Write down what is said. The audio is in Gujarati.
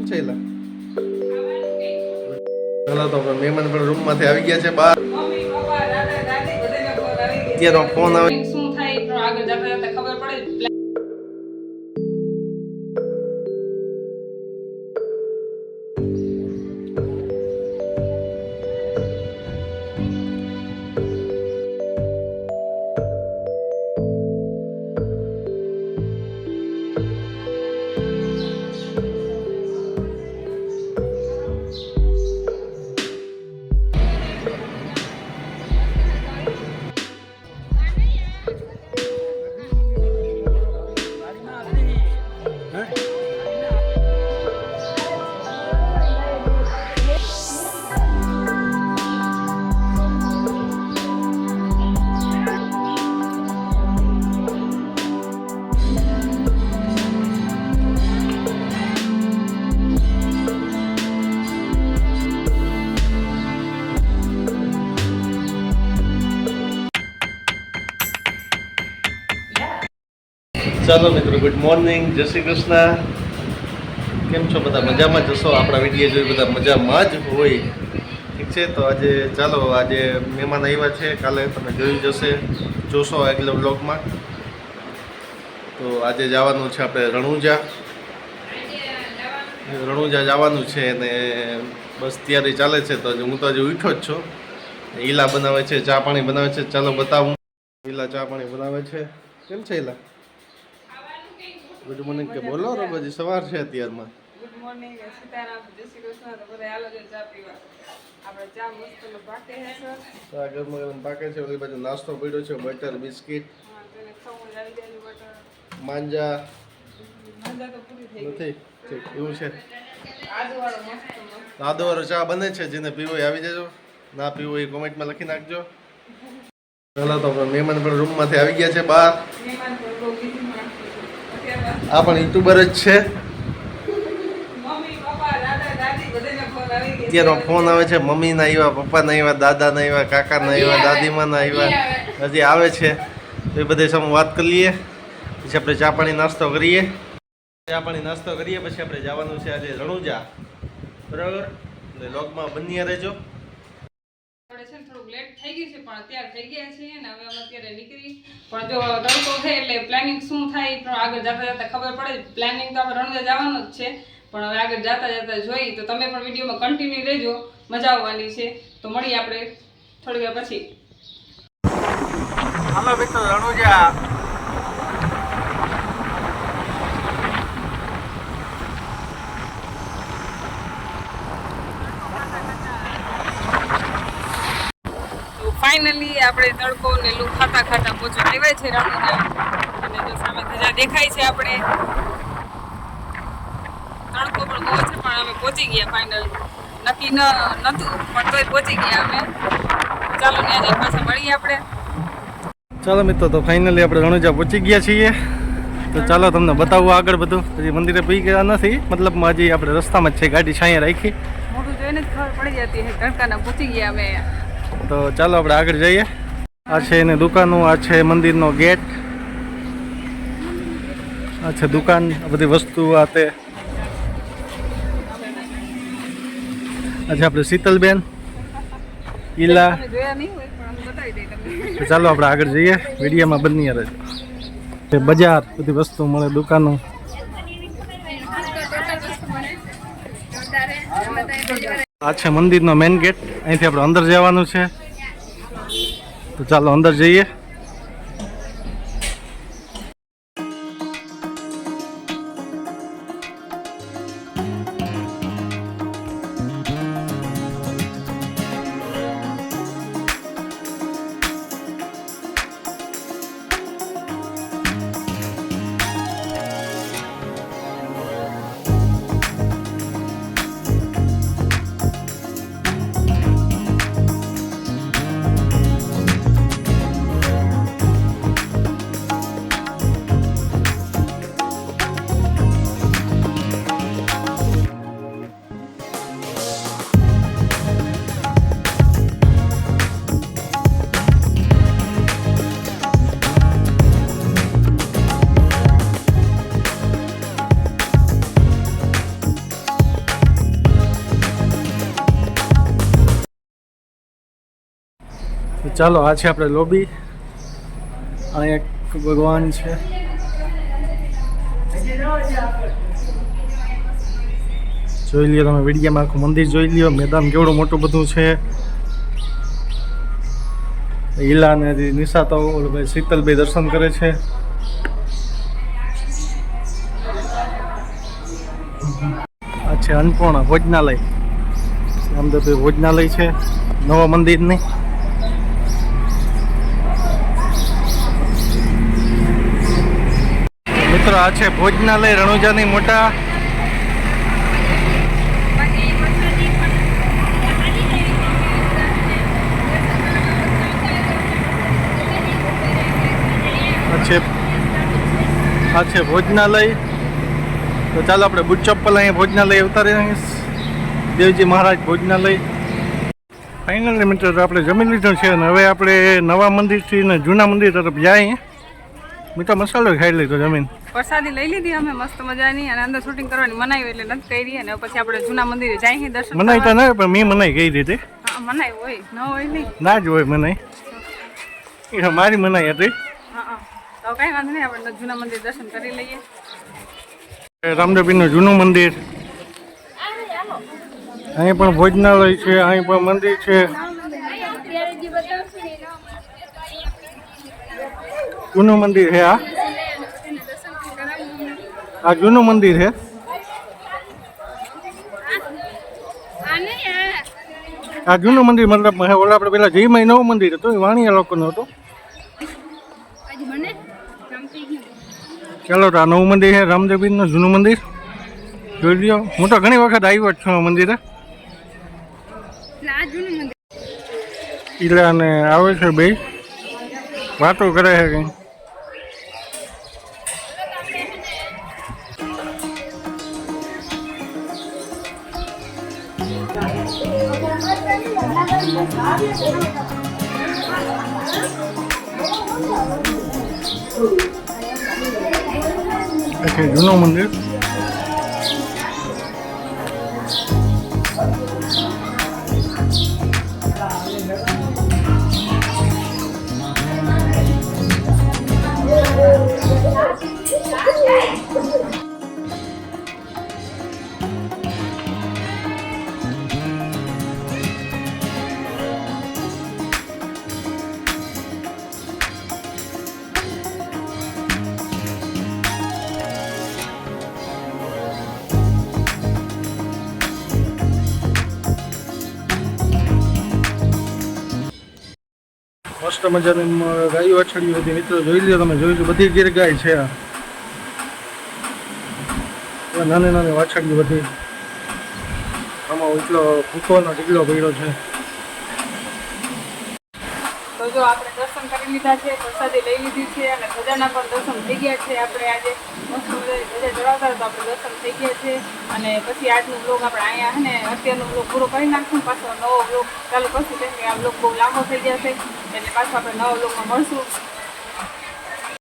છે એલા? ચાલો તો મહેમાન પણ રૂમમાંથી આવી ગયા છે બહાર. અત્યારનો ફોન આવે. શું થાય તો આગળ જતા જતા ખબર પડે. ચાલો મિત્રો, ગુડ મોર્નિંગ, જય શ્રી કૃષ્ણ. કેમ છો બધા? મજામાં જશો? આપણા વિડીયો જોઈ બધા મજામાં જ હોય. ઠીક છે, તો આજે ચાલો, આજે મહેમાન આવ્યા છે. કાલે તમે જોયું જશે, જોશો આગલા બ્લોગમાં. તો આજે જવાનું છે આપણે રણુજા જવાનું છે અને બસ તૈયારી ચાલે છે. તો હું તો આજે ઉઠ્યો જ છું. ઈલા બનાવે છે, ચા પાણી બનાવે છે. ચાલો બતાવું. ઈલા ચા પાણી બનાવે છે. કેમ છે ઈલા? ગુડ મોર્નિંગ કે બોલો રોગજી, સવાર છે અત્યારમાં. ગુડ મોર્નિંગ, સીતારામ, જય શ્રી કૃષ્ણ. તો બધા હાલો છે ચા પીવા. આપણે ચા મસ્ત પાકે છે સર. ચા ગરમ પાકે છે. ઓલી બાજુ નાસ્તો પડ્યો છે, બટર બિસ્કિટ. હા, તેને ખમણ આવી જાય બટર. માંજા તો પૂરી થઈ નથી. ઠીક, એવું છે. આદુવાળો મસ્ત. આદુવાળો ચા બને છે. જેને પીવો એ આવી જજો, ના પીવો એ કોમેન્ટમાં લખી નાખજો. ચાલો તો મહેમાન પણ રૂમમાંથી આવી ગયા છે બહાર. મહેમાન પર બહુ બીજી આ પણ યુટ્યુબર જ છે. મમ્મી પપ્પા દાદા દાદી બધાને ફોન આવી ગયા. અત્યારનો ફોન આવે છે. મમ્મીના આવ્યા, પપ્પાના આવ્યા, દાદાના આવ્યા, કાકાના આવ્યા, દાદીમાના આવ્યા, હજી આવે છે. તો એ બધે સામે વાત કરી લઈએ, પછી આપણે ચા પાણી નાસ્તો કરીએ. ચા પાણી નાસ્તો કરીએ પછી આપણે જવાનું છે આજે રણુજા. બરાબર, એટલે લોગમાં બન્યા રહેજો. આપણે છે ને થોડુંક લેટ થઈ ગયું છે, પણ અત્યારે થઈ ગયા છીએ ને હવે અમે અત્યારે નીકળી. પણ જો તડકો થાય એટલે પ્લાનિંગ શું થાય પણ આગળ જતા જતા ખબર પડે. પ્લાનિંગ તો આપણે રણુજા જવાનું જ છે, પણ હવે આગળ જતા જતા જોઈ તો તમે પણ વિડીયોમાં કન્ટિન્યુ રહેજો, મજા આવવાની છે. તો મળીએ આપણે થોડી વાર પછી. હાલો મિત્રો, રણુજા. ફાઇનલી આપણે તડકો ને લૂ ખાતા ખાતા પહોંચવા આવ્યા છે રણુજા. અને જો સામે ધજા દેખાય છે. આપણે તડકો પણ બહુ છે, પણ અમે પહોંચી ગયા ફાઇનલ. નક્કી નહોતું પણ તોય પહોંચી ગયા અમે. ચાલો ત્યાં જઈને પાછા મળીએ આપણે. ચાલો મિત્રો, તો ફાઇનલી આપણે રણુજા પહોંચી ગયા છીએ. તો ચાલો તમને બતાવું આગળ બધું. પછી મંદિરે પી ગયા નથી, મતલબ હજી આપણે રસ્તામાં જ છે. ગાડી છાંયા રાખી. મોઢું જોઈને જ ખબર પડી જતી છે તડકાના પહોંચી ગયા અમે. તો ચાલો આપણે આગળ જઈએ. આ છે એની દુકાનો, આ છે મંદિરનો ગેટ, આ છે દુકાન, આ બધી વસ્તુ. આ તે આ છે આપણે શીતલબેન, ઈલા. જોયા નહીં હોય પણ અમે બતાવી દઈએ તમને. તો ચાલો આપણે આગળ જઈએ, વિડીયોમાં બની રહેજો. બજાર, બધી વસ્તુ મળે, દુકાનો. આ છે મંદિરનો મેઇન ગેટ. અહીંથી આપણે અંદર જવાનું છે. તો ચાલો અંદર જઈએ. ચાલો આ છે આપણે લોબી. અહીંયા એક ભગવાન છે. જોઈ લ્યો તમે વિડીયોમાં આખું મંદિર જોઈ લ્યો. મેદાન કેવડું મોટું બધું છે. ઈલા અને નિશા તો ઓલો ભાઈ શીતલભાઈ દર્શન કરે છે. આ છે અન્નપૂર્ણા ભોજનાલય. રામદેવભાઈ ભોજનાલય છે નવા મંદિરની. મિત્રો આ છે ભોજનાલય રણુજાની મોટા. આ છે ભોજનાલય. તો ચાલો આપણે બુટ ચપ્પલ અહીંયા ભોજનાલય ઉતારી. દેવજી મહારાજ ભોજનાલય. ફાઇનલી મિત્રો આપણે જમી લીધું છે અને હવે આપણે નવા મંદિરથી ને જૂના મંદિર તરફ જાય. મિત્રો મસાલો ખાઈ લીધો જમીન. પ્રસાદી લઈ લીધી અમે મસ્ત મજાની અને અંદર શૂટિંગ કરવાની મનાઈ એટલે નથી કરી અને પછી આપણે જૂના મંદિરે જાય દર્શન. મનાઈ તો ના પણ મેં મનાઈ કહી દીધી. હા મનાઈ હોય ન હોય નહીં ના જ હોય મનાઈ. એ મારી મનાઈ હતી. હા તો કઈ વાંધો નહીં આપણે જૂના મંદિર દર્શન કરી લઈએ. રામદેવપીરનું જૂનું મંદિર. અહીં પણ ભોજનાલય છે. અહીં પણ મંદિર છે. જૂનું મંદિર છે. આ જૂનું મંદિર છે. આ જૂનું મંદિર મતલબ ઓલા આપણે પેલા જયમાં નવું મંદિર હતું એ વાણિયા લોકોનું હતું. ચાલો તો આ નવું મંદિર છે રામદેવપીરનું જૂનું મંદિર. જોઈ લ્યો. હું તો ઘણી વખત આવ્યો જ છું મંદિરે. ઈલા ને આવે છે બે વાતો કરે છે કઈ. જૂનું મંદિર. મસ્ત મજાની ગાયો વાછડીઓ હતી મિત્રો. જોઈ લો તમે. જોઈ લો બધી ગીર ગાય છે. નાની નાની વાછડીઓ બધી. આમાં એટલો ભૂખોનો ઢીકલો પડ્યો છે. તો જો આપણે દર્શન કરી લીધા છે, પ્રસાદી લઈ લીધી છે અને ધજાના પણ દર્શન થઈ ગયા છે. આપણે આજે મસ્ત મજાની ધજા ચડાવતા તો આપણે દર્શન થઈ ગયા છે. અને પછી આજનો બ્લોગ આપણે અહીંયા હે ને અત્યારનો બ્લોગ પૂરો કરી નાખશું. પાછો નવો બ્લોગ ચાલુ કરશું કેમ કે આ બ્લોગ બહુ લાંબો થઈ ગયા છે એટલે પાછો આપણે નવા બ્લોગમાં મળશું.